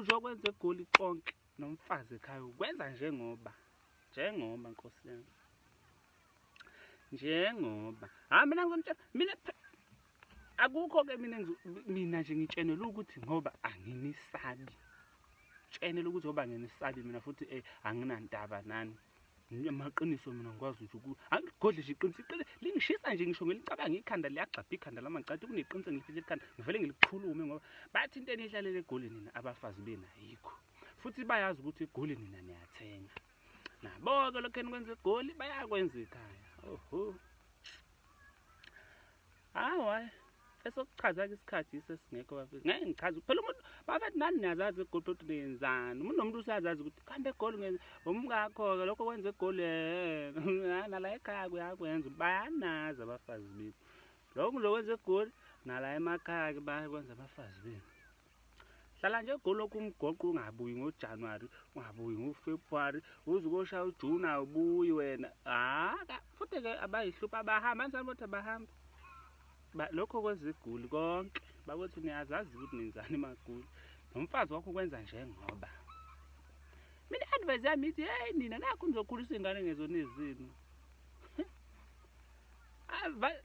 uzokwenza eGoli konke nomfazi ekhaya ukwenza njengoba Nkosi yami. Njengoba mina ngizomtshela mina akukho-ke mina nje ngitshenela ukuthi ngoba anginisabi. Tshenela ukuthi ngoba anginisabi mina futhi anginandaba nani. Amaqiniso mina ngikwazi ukuthi angigodle nje iqiniso lingishisa nje ngisho ngelicabanga ikhanda liyagxabha ikhanda lamacala kuneqiniso ngilifihla ikhanda ngivele ngiliqhulume ngoba bathi into enihlalele eGoli nina abafazi benu ayikho. Futhi bayazi ukuthi eGoli nina niyathenga. Nabo-ke lokho enikwenza eGoli bayakwenza ekhaya. Oho. Hayi. Esokuchaza-ke isikhathi sesingekho bafethu. Ngeke ngichaze phela umuntu bafethu nani niyazazi eGoli ukuthi niyenzani. Umuntu nomuntu usazazi ukuthi kambe eGoli ngenza umngakho-ke lokho kwenza eGoli nala ekhaya kuyakwenza bayanazi abafazi bethu. Lokho uzokwenza eGoli nala emakhaya-ke bayakwenza abafazi bethu. Hlala nje eGoli lokhu umgoqo ungabuyi ngoJanuwari, ungabuyi ngoFebruwari, uze ukoshaya uJuni awubuyi wena. Futhi-ke abayihlupha abahamba kanjani ukuthi abahambi. Lokho kwenza eGoli konke bakuthi niyazazi ukuthi nenzani emaGoli nomfazi wakho kwenza njengoba mina advice yami ithi hey nina nakho nizokhulisa ingane ngezona ezinu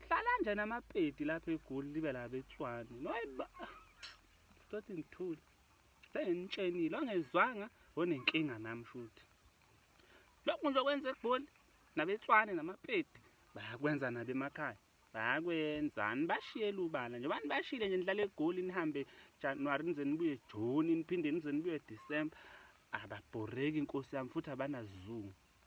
hlala nje namapedi lapha eGoli libe la beTshwane noyiba stothi ngithule sengitshenile ongezwanga onenkinga nami futhi lokho ngizokwenza eGoli nabeTshwane namapedi bayakwenza nabe emakhaya. Bayakwenzani bashiyela ubala nje bani bashile nje nihlale eGoli nihambe Januwari nize nibuye Juni niphinde nize nibuye December ababhoreki Nkosi yami futhi abanazizungu.